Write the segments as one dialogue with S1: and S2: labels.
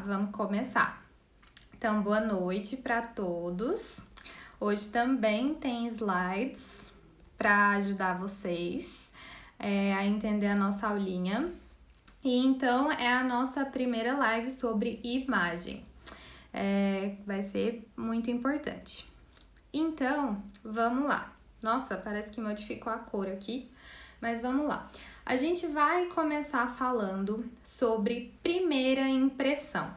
S1: vamos começar. Então, boa noite para todos. Hoje também tem slides para ajudar vocês a entender a nossa aulinha. E então, é a nossa primeira live sobre imagem. Vai ser muito importante. Então, vamos lá. Nossa, parece que modificou a cor aqui, mas vamos lá. A gente vai começar falando sobre primeira impressão.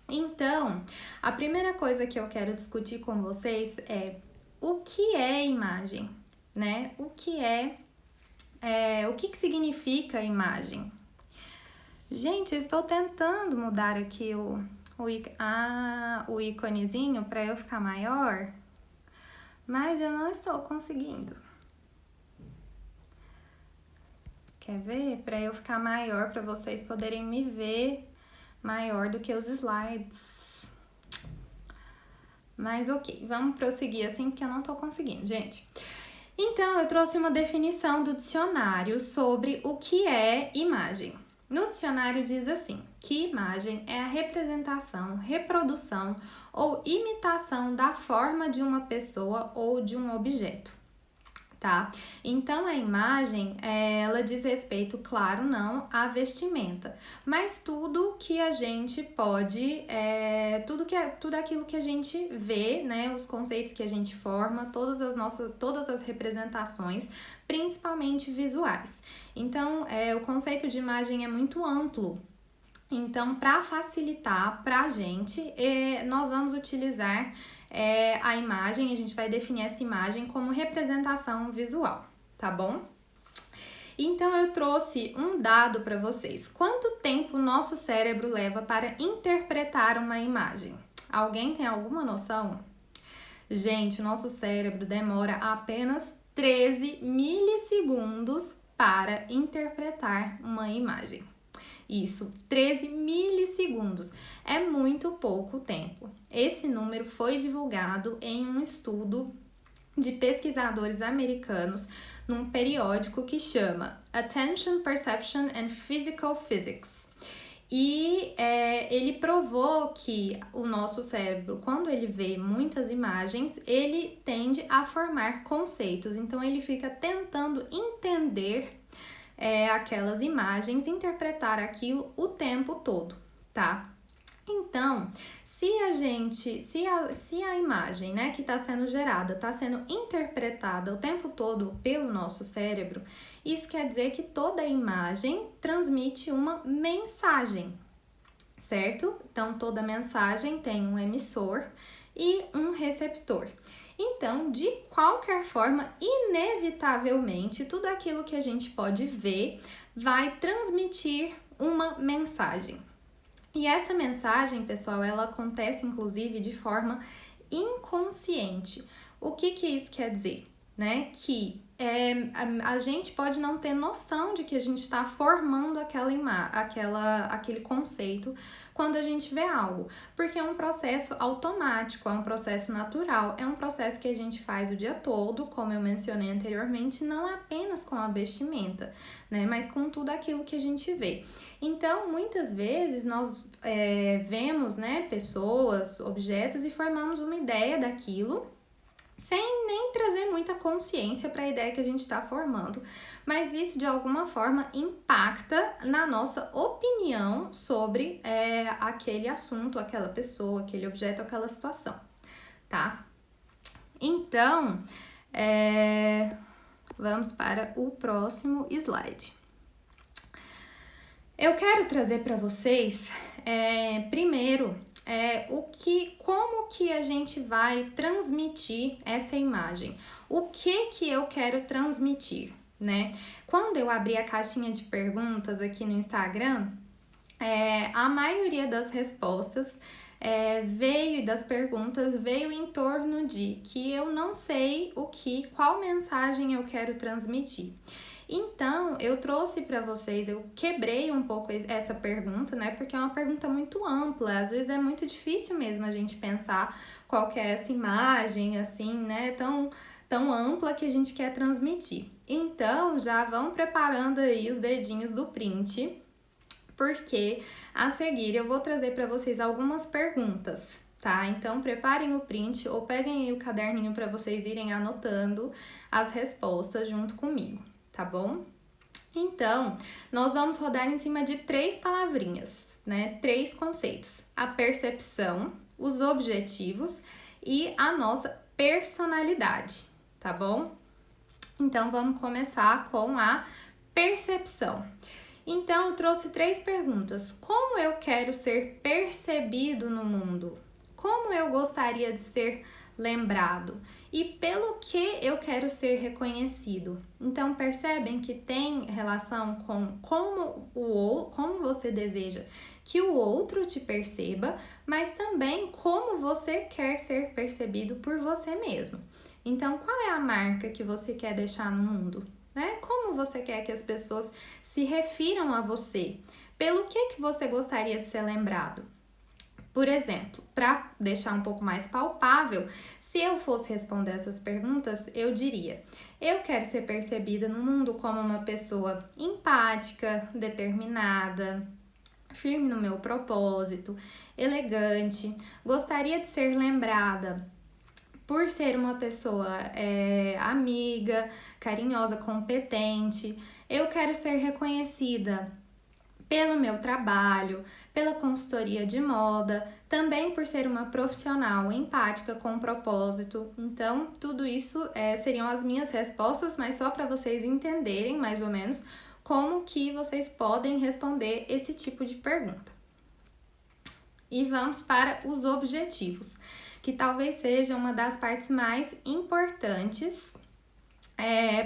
S1: Então, a primeira coisa que eu quero discutir com vocês é o que é imagem, né? O que significa imagem? Gente, eu estou tentando mudar aqui o íconezinho para eu ficar maior, mas eu não estou conseguindo. Quer ver? Para eu ficar maior, para vocês poderem me ver maior do que os slides. Mas ok, vamos prosseguir assim, porque eu não tô conseguindo, gente. Então, eu trouxe uma definição do dicionário sobre o que é imagem. No dicionário diz assim, que imagem é a representação, reprodução ou imitação da forma de uma pessoa ou de um objeto. Tá? Então, a imagem, ela diz respeito, claro, não à vestimenta, mas tudo que a gente pode, tudo aquilo que a gente vê, né, os conceitos que a gente forma, todas as representações, principalmente visuais. Então, o conceito de imagem é muito amplo. Então, para facilitar para a gente, nós vamos utilizar a imagem, a gente vai definir essa imagem como representação visual, tá bom? Então, eu trouxe um dado para vocês. Quanto tempo o nosso cérebro leva para interpretar uma imagem? Alguém tem alguma noção? Gente, o nosso cérebro demora apenas 13 milissegundos para interpretar uma imagem. Isso, 13 milissegundos. É muito pouco tempo. Esse número foi divulgado em um estudo de pesquisadores americanos num periódico que chama Attention, Perception and Physical Physics. E ele provou que o nosso cérebro, quando ele vê muitas imagens, ele tende a formar conceitos. Então, ele fica tentando entender aquelas imagens, interpretar aquilo o tempo todo, tá? Então, se a imagem, né, que está sendo gerada, está sendo interpretada o tempo todo pelo nosso cérebro, isso quer dizer que toda imagem transmite uma mensagem, certo? Então, toda mensagem tem um emissor e um receptor. Então, de qualquer forma, inevitavelmente, tudo aquilo que a gente pode ver vai transmitir uma mensagem. E essa mensagem, pessoal, ela acontece inclusive de forma inconsciente. O que isso quer dizer? Né? Que a gente pode não ter noção de que a gente está formando aquele conceito quando a gente vê algo, porque é um processo automático, é um processo natural, é um processo que a gente faz o dia todo, como eu mencionei anteriormente, não apenas com a vestimenta, né, mas com tudo aquilo que a gente vê. Então, muitas vezes nós vemos, né, pessoas, objetos e formamos uma ideia daquilo, sem nem trazer muita consciência para a ideia que a gente está formando, mas isso de alguma forma impacta na nossa opinião sobre aquele assunto, aquela pessoa, aquele objeto, aquela situação, tá? Então, vamos para o próximo slide. Eu quero trazer para vocês, primeiro, como que a gente vai transmitir essa imagem? O que eu quero transmitir, né? Quando eu abri a caixinha de perguntas aqui no Instagram, a maioria das respostas das perguntas veio em torno de que eu não sei qual mensagem eu quero transmitir. Então, eu trouxe para vocês, eu quebrei um pouco essa pergunta, né? Porque é uma pergunta muito ampla, às vezes é muito difícil mesmo a gente pensar qual que é essa imagem, assim, né? Tão ampla que a gente quer transmitir. Então, já vão preparando aí os dedinhos do print porque a seguir eu vou trazer para vocês algumas perguntas, tá? Então preparem o print ou peguem aí o caderninho para vocês irem anotando as respostas junto comigo, tá bom? Então, nós vamos rodar em cima de 3 palavrinhas, né? 3 conceitos: a percepção, os objetivos e a nossa personalidade, tá bom? Então, vamos começar com a percepção. Então, eu trouxe 3 perguntas. Como eu quero ser percebido no mundo? Como eu gostaria de ser lembrado? E pelo que eu quero ser reconhecido? Então, percebem que tem relação com como você deseja que o outro te perceba, mas também como você quer ser percebido por você mesmo. Então, qual é a marca que você quer deixar no mundo? Né? Como você quer que as pessoas se refiram a você? Pelo que você gostaria de ser lembrado? Por exemplo, para deixar um pouco mais palpável, se eu fosse responder essas perguntas, eu diria: eu quero ser percebida no mundo como uma pessoa empática, determinada, firme no meu propósito, elegante, gostaria de ser lembrada por ser uma pessoa amiga, carinhosa, competente. Eu quero ser reconhecida pelo meu trabalho, pela consultoria de moda, também por ser uma profissional empática com propósito. Então, tudo isso seriam as minhas respostas, mas só para vocês entenderem mais ou menos como que vocês podem responder esse tipo de pergunta. E vamos para os objetivos, que talvez seja uma das partes mais importantes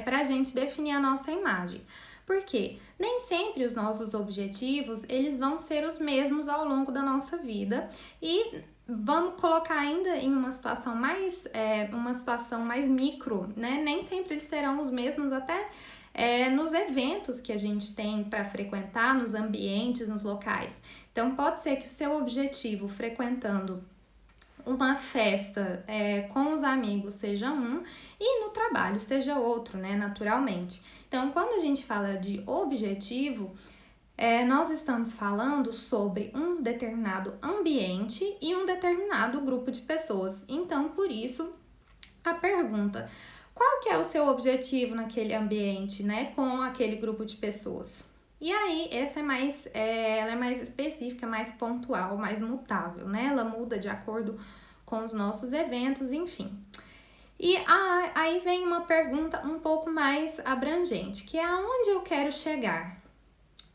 S1: para a gente definir a nossa imagem. Porque nem sempre os nossos objetivos eles vão ser os mesmos ao longo da nossa vida e vamos colocar ainda em uma situação mais micro, né? Nem sempre eles serão os mesmos até nos eventos que a gente tem para frequentar, nos ambientes, nos locais. Então pode ser que o seu objetivo frequentando uma festa com os amigos seja um e no trabalho seja outro, né, naturalmente. Então, quando a gente fala de objetivo, nós estamos falando sobre um determinado ambiente e um determinado grupo de pessoas. Então, por isso, a pergunta: qual que é o seu objetivo naquele ambiente, né, com aquele grupo de pessoas? E aí, essa ela é mais específica, mais pontual, mais mutável, né? Ela muda de acordo com os nossos eventos, enfim. E aí vem uma pergunta um pouco mais abrangente, que é aonde eu quero chegar,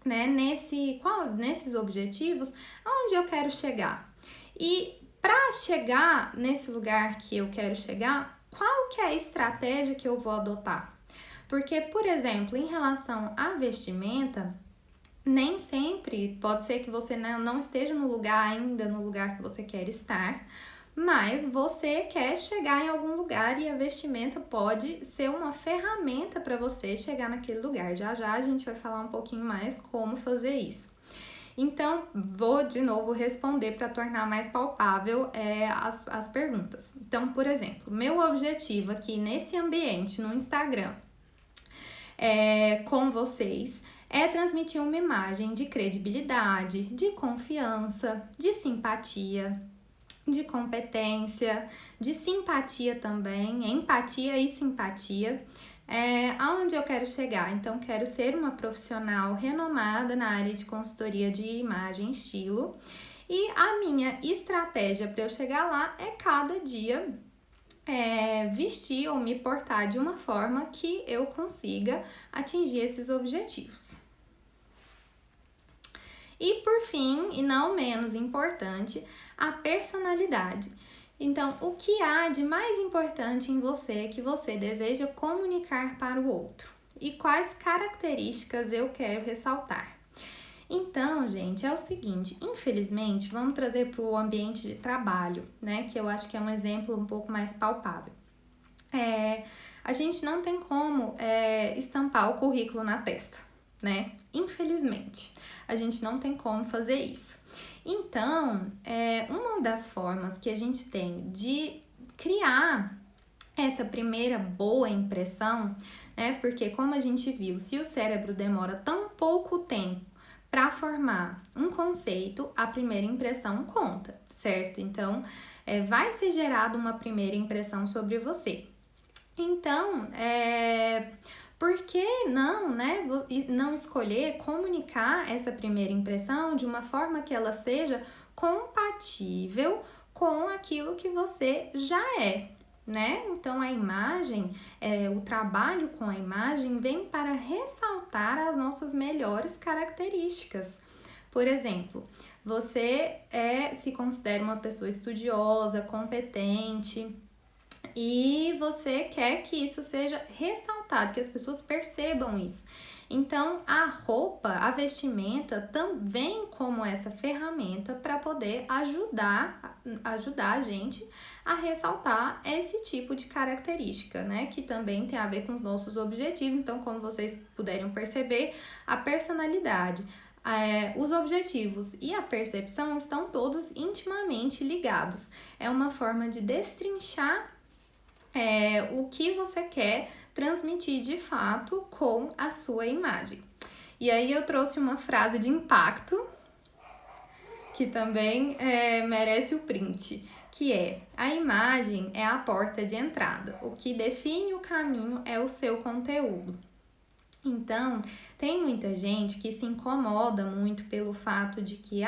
S1: né? Nesses objetivos, aonde eu quero chegar? E para chegar nesse lugar que eu quero chegar, qual que é a estratégia que eu vou adotar? Porque, por exemplo, em relação à vestimenta, nem sempre pode ser que você não esteja no lugar que você quer estar, mas você quer chegar em algum lugar e a vestimenta pode ser uma ferramenta para você chegar naquele lugar. Já já a gente vai falar um pouquinho mais como fazer isso. Então, vou de novo responder para tornar mais palpável as perguntas. Então, por exemplo, meu objetivo aqui nesse ambiente, no Instagram, com vocês, é transmitir uma imagem de credibilidade, de confiança, de simpatia, de competência, de simpatia também, empatia e simpatia. Aonde eu quero chegar? Então, quero ser uma profissional renomada na área de consultoria de imagem e estilo. E a minha estratégia para eu chegar lá é cada dia vestir ou me portar de uma forma que eu consiga atingir esses objetivos. E por fim, e não menos importante, a personalidade. Então, o que há de mais importante em você que você deseja comunicar para o outro? E quais características eu quero ressaltar? Então, gente, é o seguinte, infelizmente, vamos trazer para o ambiente de trabalho, né? Que eu acho que é um exemplo um pouco mais palpável. A gente não tem como estampar o currículo na testa, né? Infelizmente, a gente não tem como fazer isso. Então, uma das formas que a gente tem de criar essa primeira boa impressão, né? Porque como a gente viu, se o cérebro demora tão pouco tempo para formar um conceito, a primeira impressão conta, certo? Então, vai ser gerada uma primeira impressão sobre você. Então, por que não, né, não escolher comunicar essa primeira impressão de uma forma que ela seja compatível com aquilo que você já é, né? Então, a imagem, o trabalho com a imagem vem para ressaltar as nossas melhores características. Por exemplo, você se considera uma pessoa estudiosa, competente, e você quer que isso seja ressaltado, que as pessoas percebam isso. Então, a roupa, a vestimenta também como essa ferramenta para poder ajudar a gente a ressaltar esse tipo de característica, né? Que também tem a ver com os nossos objetivos. Então, como vocês puderam perceber, a personalidade, os objetivos e a percepção estão todos intimamente ligados. É uma forma de destrinchar o que você quer transmitir de fato com a sua imagem. E aí eu trouxe uma frase de impacto que também merece o print, que é: a imagem é a porta de entrada, o que define o caminho é o seu conteúdo. Então, tem muita gente que se incomoda muito pelo fato de que,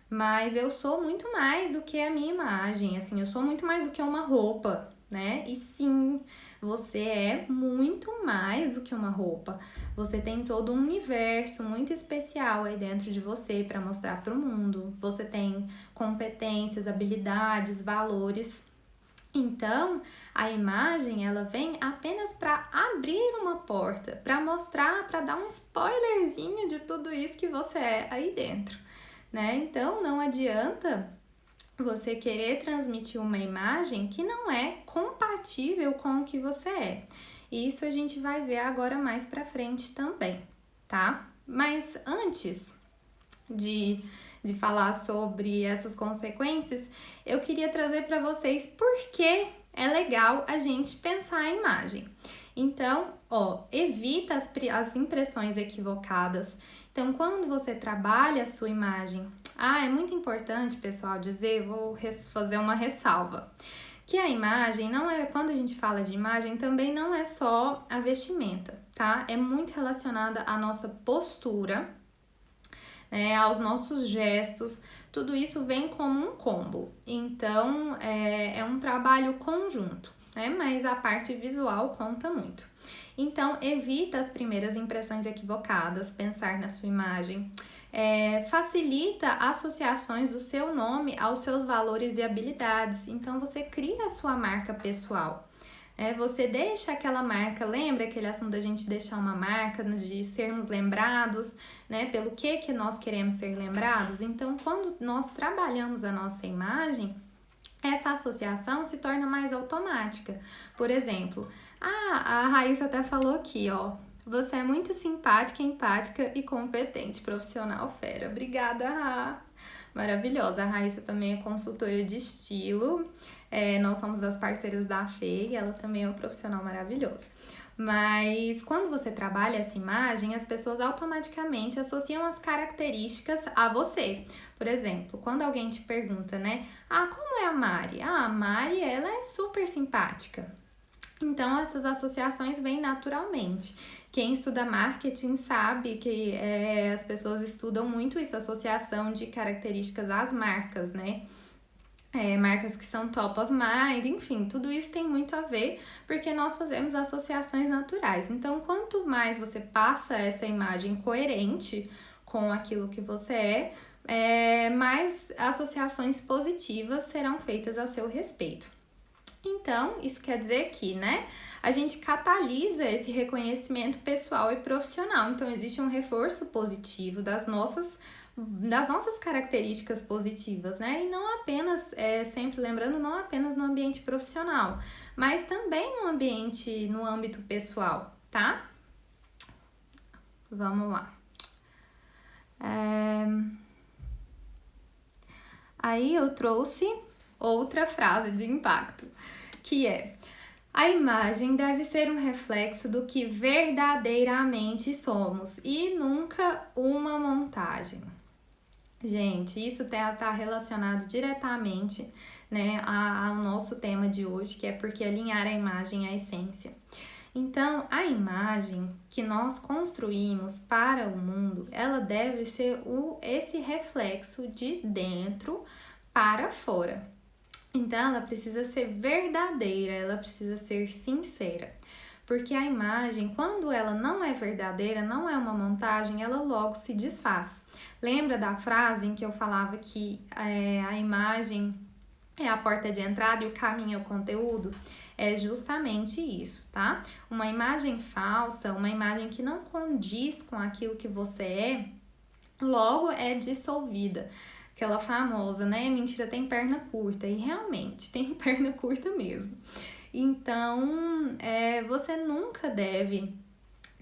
S1: mas eu sou muito mais do que a minha imagem, assim, eu sou muito mais do que uma roupa, né? E sim, você é muito mais do que uma roupa. Você tem todo um universo muito especial aí dentro de você para mostrar para o mundo. Você tem competências, habilidades, valores. Então, a imagem, ela vem apenas para abrir uma porta, para mostrar, para dar um spoilerzinho de tudo isso que você é aí dentro, né? Então, não adianta você querer transmitir uma imagem que não é compatível com o que você é. Isso a gente vai ver agora mais pra frente também, tá? Mas antes de falar sobre essas consequências, eu queria trazer para vocês por que é legal a gente pensar a imagem. Então, evita as impressões equivocadas. Então, quando você trabalha a sua imagem, é muito importante, pessoal, dizer, vou fazer uma ressalva, que a imagem não é, quando a gente fala de imagem, também não é só a vestimenta, tá? É muito relacionada à nossa postura, aos nossos gestos, tudo isso vem como um combo. Então, é um trabalho conjunto, né? Mas a parte visual conta muito. Então, evita as primeiras impressões equivocadas, pensar na sua imagem. Facilita associações do seu nome aos seus valores e habilidades. Então, você cria a sua marca pessoal. Você deixa aquela marca, lembra aquele assunto da gente deixar uma marca, de sermos lembrados, né? Pelo que nós queremos ser lembrados? Então, quando nós trabalhamos a nossa imagem, essa associação se torna mais automática. Por exemplo, a Raíssa até falou aqui, você é muito simpática, empática e competente, profissional fera. Obrigada, Ra! Maravilhosa. A Raíssa também é consultora de estilo. Nós somos das parceiras da Fê e ela também é uma profissional maravilhosa. Mas quando você trabalha essa imagem, as pessoas automaticamente associam as características a você. Por exemplo, quando alguém te pergunta, né? Como é a Mari? A Mari, ela é super simpática. Então, essas associações vêm naturalmente. Quem estuda marketing sabe que as pessoas estudam muito isso, associação de características às marcas, né? Marcas que são top of mind, enfim, tudo isso tem muito a ver porque nós fazemos associações naturais. Então, quanto mais você passa essa imagem coerente com aquilo que você mais associações positivas serão feitas a seu respeito. Então, isso quer dizer que, né, a gente catalisa esse reconhecimento pessoal e profissional. Então, existe um reforço positivo das nossas características positivas, né? E não apenas, sempre lembrando, não apenas no ambiente profissional, mas também no âmbito pessoal, tá? Vamos lá. Aí eu trouxe outra frase de impacto, que é: A imagem deve ser um reflexo do que verdadeiramente somos e nunca uma montagem. Gente, isso tá relacionado diretamente, né, ao nosso tema de hoje, que é porque alinhar a imagem à essência. Então, a imagem que nós construímos para o mundo, ela deve ser esse reflexo de dentro para fora. Então, ela precisa ser verdadeira, ela precisa ser sincera. Porque a imagem, quando ela não é verdadeira, não é uma montagem, ela logo se desfaz. Lembra da frase em que eu falava que a imagem é a porta de entrada e o caminho é o conteúdo? É justamente isso, tá? Uma imagem falsa, uma imagem que não condiz com aquilo que você é, logo é dissolvida. Aquela famosa, né? Mentira tem perna curta. E realmente, tem perna curta mesmo. Então, você nunca deve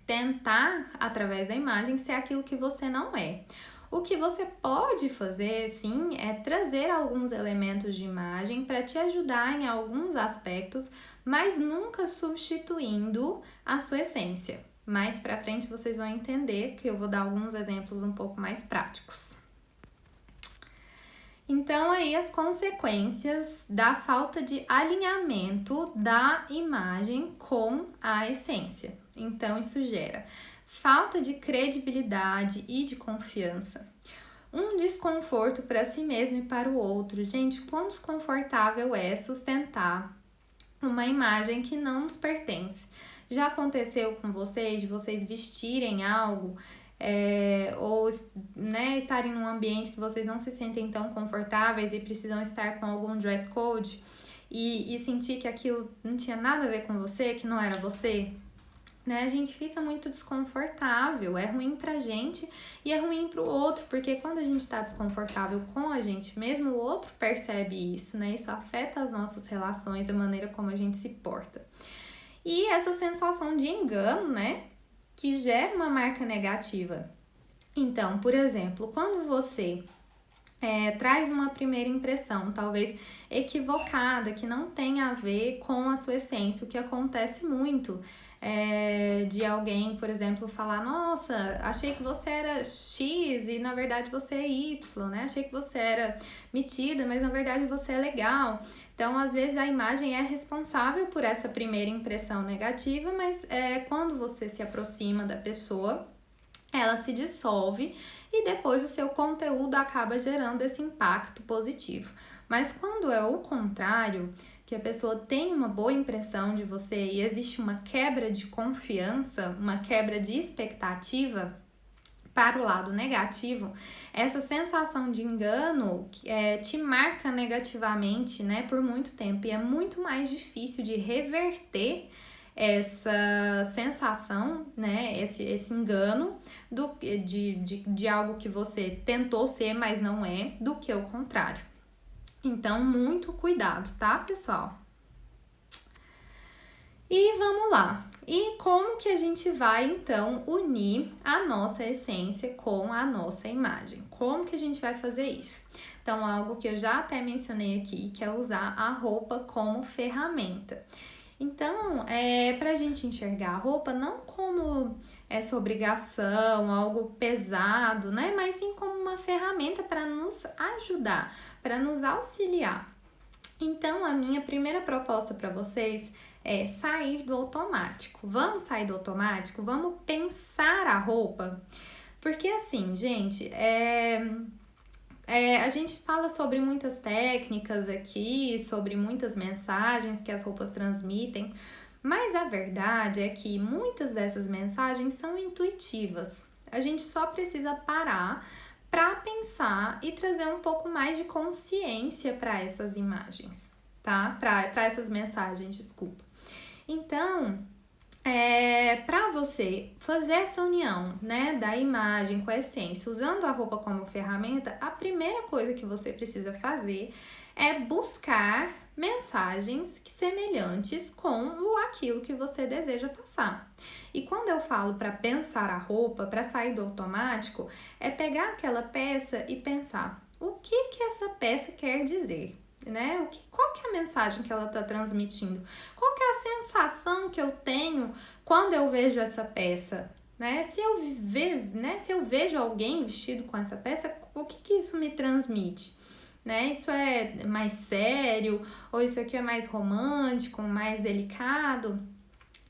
S1: tentar, através da imagem, ser aquilo que você não é. O que você pode fazer, sim, é trazer alguns elementos de imagem para te ajudar em alguns aspectos, mas nunca substituindo a sua essência. Mais para frente vocês vão entender que eu vou dar alguns exemplos um pouco mais práticos. Então, aí as consequências da falta de alinhamento da imagem com a essência. Então, isso gera falta de credibilidade e de confiança, um desconforto para si mesmo e para o outro. Gente, quão desconfortável é sustentar uma imagem que não nos pertence. Já aconteceu com vocês de vocês vestirem algo ou né, estarem num ambiente que vocês não se sentem tão confortáveis e precisam estar com algum dress code e sentir que aquilo não tinha nada a ver com você, que não era você? Né? A gente fica muito desconfortável, é ruim pra gente e é ruim pro outro, porque quando a gente tá desconfortável com a gente mesmo, o outro percebe isso, né? Isso afeta as nossas relações, a maneira como a gente se porta. E essa sensação de engano, né? Que gera uma marca negativa. Então, por exemplo, quando você traz uma primeira impressão, talvez equivocada, que não tem a ver com a sua essência, o que acontece muito de alguém, por exemplo, falar: nossa, achei que você era X e na verdade você é Y, né? Achei que você era metida, mas na verdade você é legal. Então, às vezes a imagem é responsável por essa primeira impressão negativa, mas quando você se aproxima da pessoa, ela se dissolve e depois o seu conteúdo acaba gerando esse impacto positivo. Mas quando é o contrário, que a pessoa tem uma boa impressão de você e existe uma quebra de confiança, uma quebra de expectativa para o lado negativo, essa sensação de engano te marca negativamente, né, por muito tempo, e é muito mais difícil de reverter essa sensação, né, esse engano de algo que você tentou ser, mas não é, do que o contrário. Então, muito cuidado, tá, pessoal? E vamos lá. E como que a gente vai, então, unir a nossa essência com a nossa imagem? Como que a gente vai fazer isso? Então, algo que eu já até mencionei aqui, que é usar a roupa como ferramenta. Então, pra gente enxergar a roupa não como essa obrigação, algo pesado, né? Mas sim como uma ferramenta para nos ajudar, para nos auxiliar. Então, a minha primeira proposta para vocês é sair do automático. Vamos sair do automático? Vamos pensar a roupa? Porque assim, gente, a gente fala sobre muitas técnicas aqui, sobre muitas mensagens que as roupas transmitem, mas a verdade é que muitas dessas mensagens são intuitivas. A gente só precisa parar para pensar e trazer um pouco mais de consciência para essas imagens, tá? Para essas mensagens, desculpa. Então, para você fazer essa união, né, da imagem com a essência, usando a roupa como ferramenta, a primeira coisa que você precisa fazer é buscar mensagens semelhantes com aquilo que você deseja passar. E quando eu falo para pensar a roupa, para sair do automático, é pegar aquela peça e pensar: o que essa peça quer dizer? né? Qual que é a mensagem que ela tá transmitindo? Qual que é a sensação que eu tenho quando eu vejo essa peça? Né? Se eu vejo alguém vestido com essa peça, o que isso me transmite? Né? Isso é mais sério? Ou isso aqui é mais romântico, mais delicado?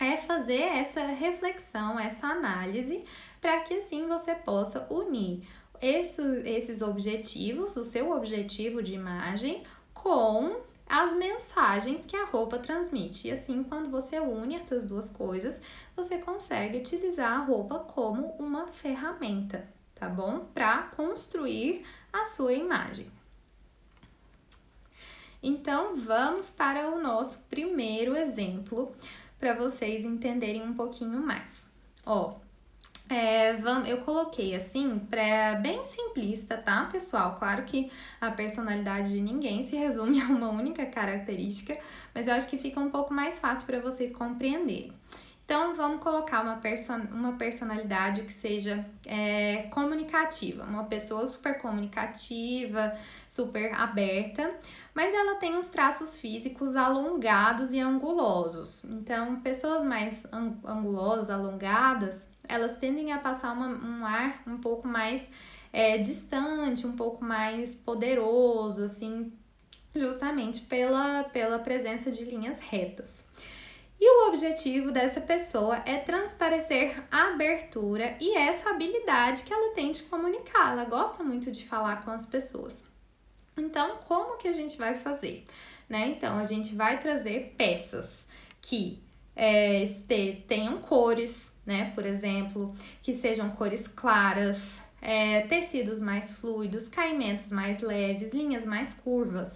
S1: É fazer essa reflexão, essa análise, para que assim você possa unir esses objetivos, o seu objetivo de imagem, com as mensagens que a roupa transmite. E assim, quando você une essas duas coisas, você consegue utilizar a roupa como uma ferramenta, tá bom? Para construir a sua imagem. Então, vamos para o nosso primeiro exemplo, para vocês entenderem um pouquinho mais. Eu coloquei assim, bem simplista, tá, pessoal? Claro que a personalidade de ninguém se resume a uma única característica, mas eu acho que fica um pouco mais fácil para vocês compreenderem. Então, vamos colocar uma personalidade que seja comunicativa, uma pessoa super comunicativa, super aberta, mas ela tem uns traços físicos alongados e angulosos. Então, pessoas mais angulosas, alongadas, elas tendem a passar um ar um pouco mais distante, um pouco mais poderoso, assim, justamente pela presença de linhas retas. E o objetivo dessa pessoa é transparecer a abertura e essa habilidade que ela tem de comunicar. Ela gosta muito de falar com as pessoas. Então, como que a gente vai fazer? Né? Então, a gente vai trazer peças que tenham cores, né? Por exemplo, que sejam cores claras, tecidos mais fluidos, caimentos mais leves, linhas mais curvas.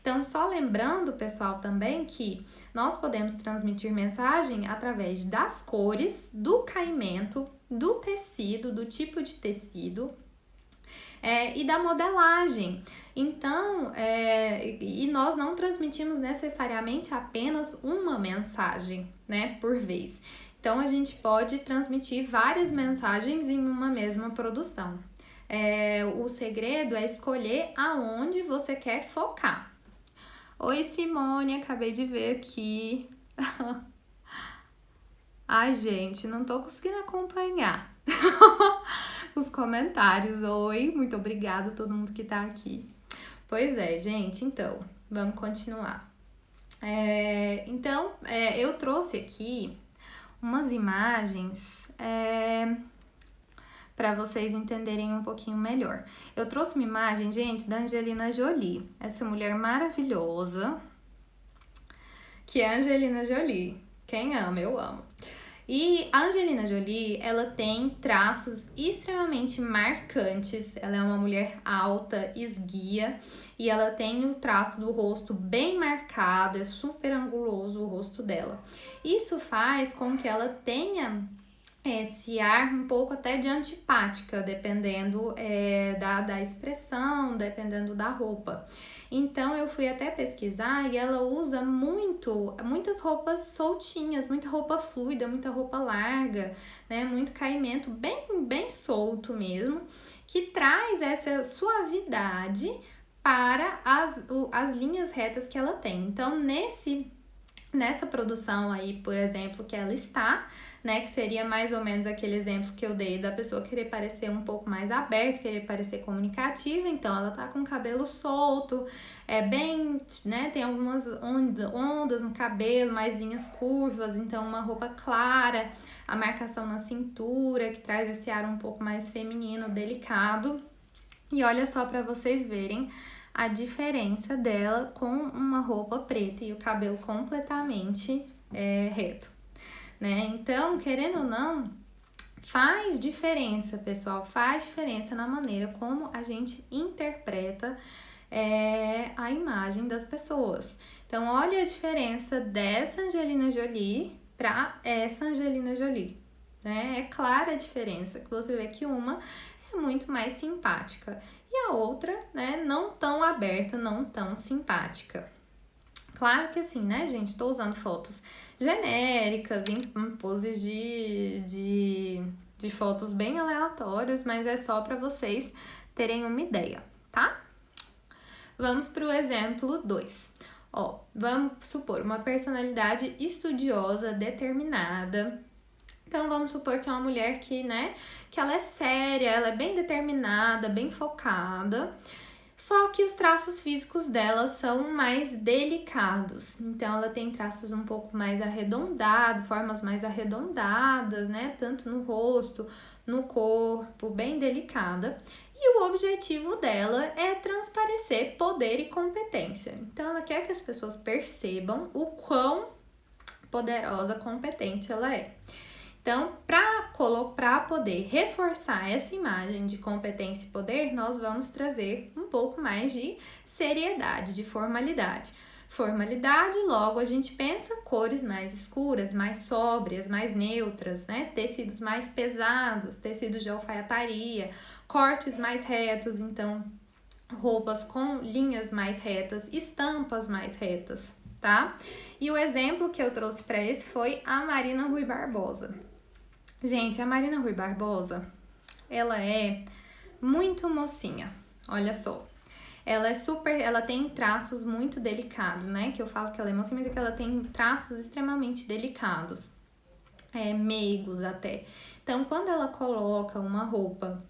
S1: Então, só lembrando, pessoal, também que nós podemos transmitir mensagem através das cores, do caimento, do tecido, do tipo de tecido e da modelagem. Então, e nós não transmitimos necessariamente apenas uma mensagem, né, por vez. Então, a gente pode transmitir várias mensagens em uma mesma produção. O segredo é escolher aonde você quer focar. Oi, Simone, acabei de ver aqui. Ai, gente, não tô conseguindo acompanhar os comentários. Oi, muito obrigada a todo mundo que tá aqui. Pois é, gente, então, vamos continuar. Eu trouxe aqui umas imagens para vocês entenderem um pouquinho melhor. Eu trouxe uma imagem, gente, da Angelina Jolie, essa mulher maravilhosa, que é a Angelina Jolie. Quem ama, eu amo. E a Angelina Jolie, ela tem traços extremamente marcantes. Ela é uma mulher alta, esguia, e ela tem o traço do rosto bem marcado, é super anguloso o rosto dela. Isso faz com que ela tenha esse ar um pouco até de antipática, dependendo da expressão, dependendo da roupa. Então, eu fui até pesquisar e ela usa muitas roupas soltinhas, muita roupa fluida, muita roupa larga, né? Muito caimento, bem solto mesmo, que traz essa suavidade para as linhas retas que ela tem. Então, nessa produção aí, por exemplo, que ela está, né, que seria mais ou menos aquele exemplo que eu dei da pessoa querer parecer um pouco mais aberta, querer parecer comunicativa. Então, ela tá com o cabelo solto, né, tem algumas ondas no cabelo, mais linhas curvas, então uma roupa clara, a marcação na cintura, que traz esse ar um pouco mais feminino, delicado. E olha só para vocês verem a diferença dela com uma roupa preta e o cabelo completamente reto, né? Então, querendo ou não, faz diferença, pessoal, faz diferença na maneira como a gente interpreta a imagem das pessoas. Então, olha a diferença dessa Angelina Jolie para essa Angelina Jolie, né? É clara a diferença, que você vê que uma é muito mais simpática e a outra, né, não tão aberta, não tão simpática. Claro que assim, né, gente, tô usando fotos genéricas, em poses de fotos bem aleatórias, mas é só para vocês terem uma ideia, tá? Vamos para o exemplo 2. Ó, vamos supor uma personalidade estudiosa, determinada. Então, vamos supor que é uma mulher que, né, que ela é séria, ela é bem determinada, bem focada. Só que os traços físicos dela são mais delicados. Então, ela tem traços um pouco mais arredondados, formas mais arredondadas, né? Tanto no rosto, no corpo, bem delicada. E o objetivo dela é transparecer poder e competência. Então, ela quer que as pessoas percebam o quão poderosa, competente ela é. Então, para poder reforçar essa imagem de competência e poder, nós vamos trazer um pouco mais de seriedade, de formalidade. Formalidade, logo a gente pensa cores mais escuras, mais sóbrias, mais neutras, né? Tecidos mais pesados, tecidos de alfaiataria, cortes mais retos, então roupas com linhas mais retas, estampas mais retas, tá? E o exemplo que eu trouxe para esse foi a Marina Rui Barbosa. Gente, a Marina Rui Barbosa, ela é muito mocinha, olha só. Ela tem traços muito delicados, né? Que eu falo que ela é mocinha, mas é que ela tem traços extremamente delicados, meigos até. Então, quando ela coloca uma roupa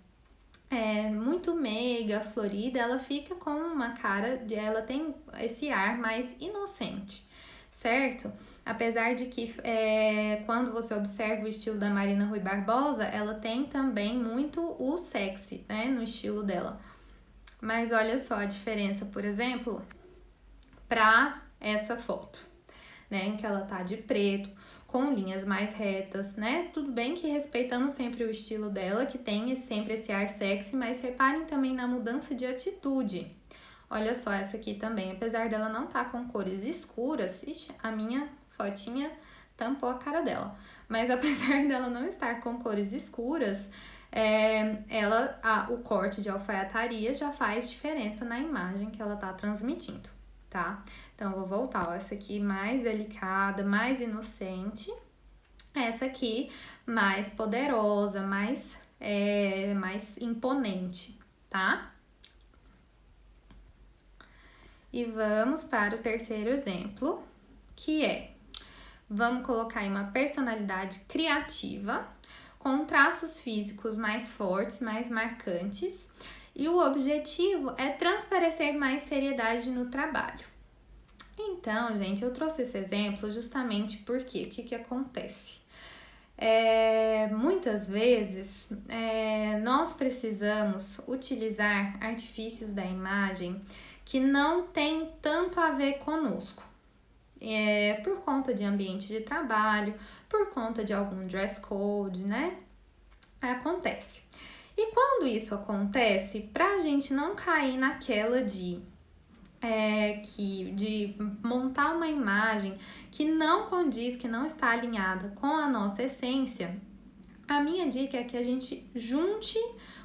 S1: muito meiga, florida, ela fica com uma cara ela tem esse ar mais inocente, certo? Apesar de que quando você observa o estilo da Marina Rui Barbosa, ela tem também muito o sexy, né, no estilo dela. Mas olha só a diferença, por exemplo, para essa foto, né, em que ela tá de preto, com linhas mais retas, né? Tudo bem que respeitando sempre o estilo dela, que tem sempre esse ar sexy, mas reparem também na mudança de atitude. Olha só essa aqui também, apesar dela não estar com cores escuras, ixi, a minha fotinha tampou a cara dela. Mas apesar dela não estar com cores escuras, o corte de alfaiataria já faz diferença na imagem que ela tá transmitindo, tá? Então, eu vou voltar, ó, essa aqui mais delicada, mais inocente. Essa aqui mais poderosa, mais imponente, tá? E vamos para o terceiro exemplo, que vamos colocar aí uma personalidade criativa, com traços físicos mais fortes, mais marcantes, e o objetivo é transparecer mais seriedade no trabalho. Então, gente, eu trouxe esse exemplo justamente porque o que acontece? Muitas vezes nós precisamos utilizar artifícios da imagem que não tem tanto a ver conosco. Por conta de ambiente de trabalho, por conta de algum dress code, né? Acontece. E quando isso acontece, pra gente não cair naquela de montar uma imagem que não condiz, que não está alinhada com a nossa essência, a minha dica é que a gente junte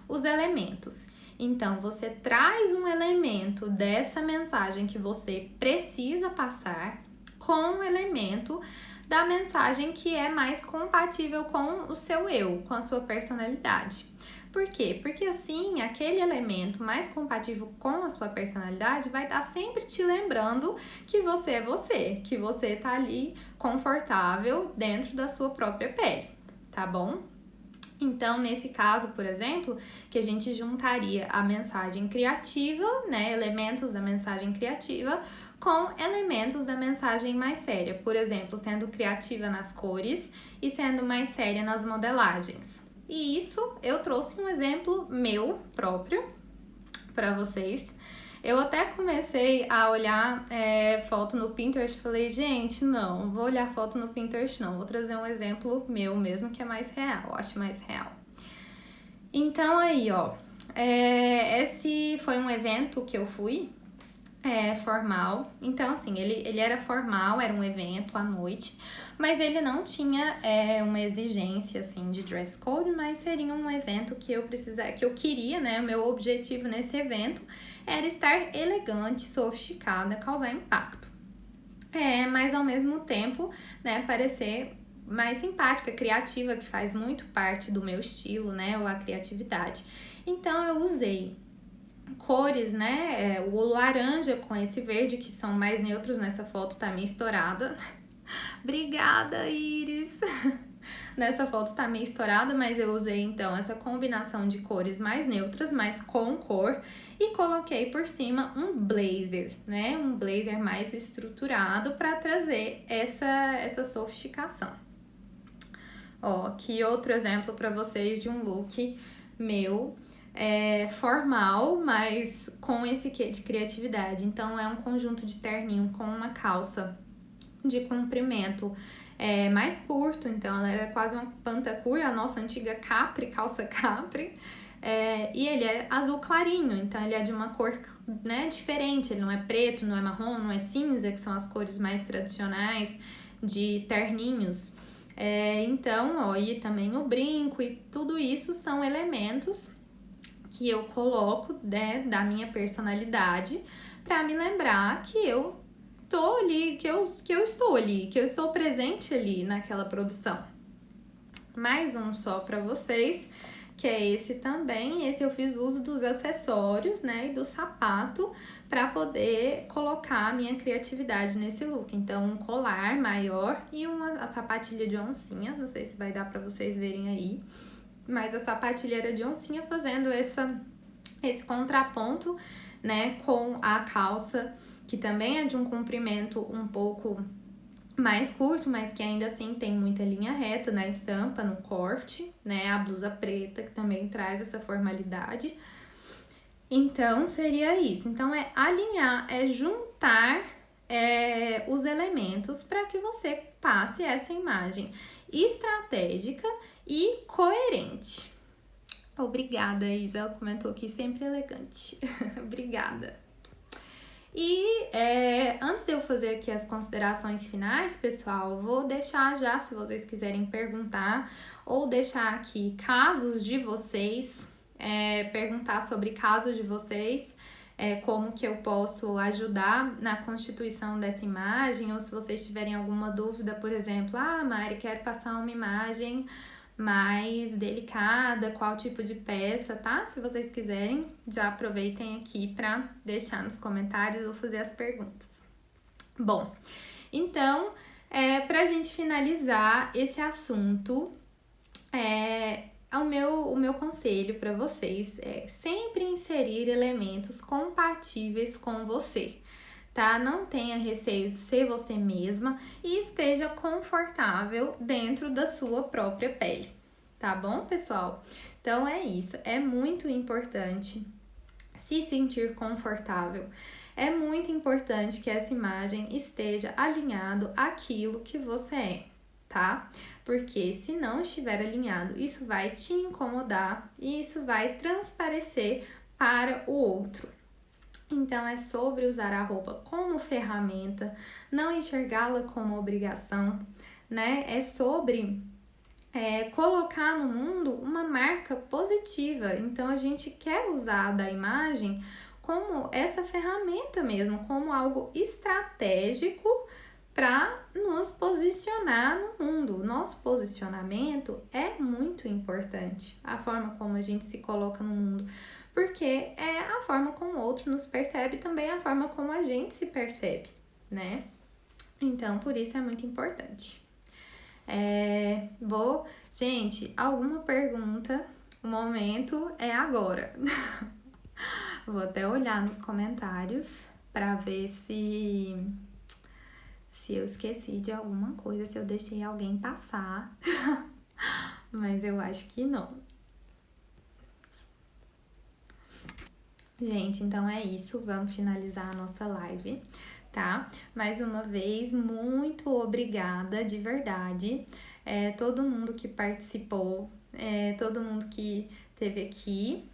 S1: os elementos. Então, você traz um elemento dessa mensagem que você precisa passar com um elemento da mensagem que é mais compatível com o seu eu, com a sua personalidade. Por quê? Porque assim, aquele elemento mais compatível com a sua personalidade vai estar sempre te lembrando que você é você, que você tá ali confortável dentro da sua própria pele, tá bom? Então, nesse caso, por exemplo, que a gente juntaria a mensagem criativa, né, elementos da mensagem criativa, com elementos da mensagem mais séria. Por exemplo, sendo criativa nas cores e sendo mais séria nas modelagens. E isso eu trouxe um exemplo meu próprio para vocês. Eu até comecei a olhar foto no Pinterest, falei, gente, não vou olhar foto no Pinterest não, vou trazer um exemplo meu mesmo que é mais real, eu acho mais real. Então aí, ó, esse foi um evento que eu fui, formal, então assim, ele era formal, era um evento à noite, mas ele não tinha uma exigência assim de dress code, mas seria um evento que eu queria, né, o meu objetivo nesse evento era estar elegante, sofisticada, causar impacto. Mas ao mesmo tempo, né, parecer mais simpática, criativa, que faz muito parte do meu estilo, né, ou a criatividade. Então eu usei cores, né? O laranja com esse verde, que são mais neutros. Nessa foto tá meio estourada. Obrigada, Iris! Nessa foto tá meio estourado, mas eu usei então essa combinação de cores mais neutras, mas com cor, e coloquei por cima um blazer, né? Um blazer mais estruturado para trazer essa sofisticação. Ó, aqui outro exemplo para vocês de um look meu, formal, mas com esse quê de criatividade. Então é um conjunto de terninho com uma calça de comprimento mais curto, então ela era quase uma pantacur, a nossa antiga capri, calça capri, e ele é azul clarinho, então ele é de uma cor, né, diferente, ele não é preto, não é marrom, não é cinza, que são as cores mais tradicionais de terninhos. Então, ó, e também o brinco e tudo isso são elementos que eu coloco, né, da minha personalidade para me lembrar que eu tô ali, que eu estou ali, que eu estou presente ali naquela produção. Mais um só para vocês, que é esse também. Esse eu fiz uso dos acessórios, né, e do sapato para poder colocar a minha criatividade nesse look. Então, um colar maior e a sapatilha de oncinha, não sei se vai dar para vocês verem aí, mas a sapatilha era de oncinha, fazendo esse contraponto, né, com a calça, que também é de um comprimento um pouco mais curto, mas que ainda assim tem muita linha reta na estampa, no corte, né? A blusa preta, que também traz essa formalidade. Então, seria isso. Então, é alinhar, é juntar os elementos para que você passe essa imagem estratégica e coerente. Obrigada, Isa. Ela comentou aqui, sempre elegante. Obrigada. E antes de eu fazer aqui as considerações finais, pessoal, vou deixar já, se vocês quiserem perguntar, ou deixar aqui casos de vocês, perguntar sobre casos de vocês, como que eu posso ajudar na constituição dessa imagem, ou se vocês tiverem alguma dúvida, por exemplo, Mari, quero passar uma imagem mais delicada, qual tipo de peça, tá? Se vocês quiserem, já aproveitem aqui para deixar nos comentários ou fazer as perguntas. Bom, então, pra gente finalizar esse assunto, o meu conselho para vocês é sempre inserir elementos compatíveis com você, tá? Não tenha receio de ser você mesma e esteja confortável dentro da sua própria pele, tá bom, pessoal? Então é isso, é muito importante se sentir confortável. É muito importante que essa imagem esteja alinhado àquilo que você é, tá? Porque se não estiver alinhado, isso vai te incomodar e isso vai transparecer para o outro. Então, é sobre usar a roupa como ferramenta, não enxergá-la como obrigação, né? É sobre colocar no mundo uma marca positiva. Então, a gente quer usar da imagem como essa ferramenta mesmo, como algo estratégico para nos posicionar no mundo. O nosso posicionamento é muito importante, a forma como a gente se coloca no mundo, porque é a forma como o outro nos percebe, também a forma como a gente se percebe, né? Então, por isso é muito importante. Gente, alguma pergunta? O momento é agora. Vou até olhar nos comentários para ver se eu esqueci de alguma coisa, se eu deixei alguém passar. Mas eu acho que não. Gente, então é isso. Vamos finalizar a nossa live, tá? Mais uma vez, muito obrigada, de verdade. Todo mundo que participou, todo mundo que esteve aqui,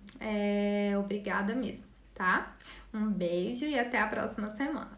S1: obrigada mesmo, tá? Um beijo e até a próxima semana.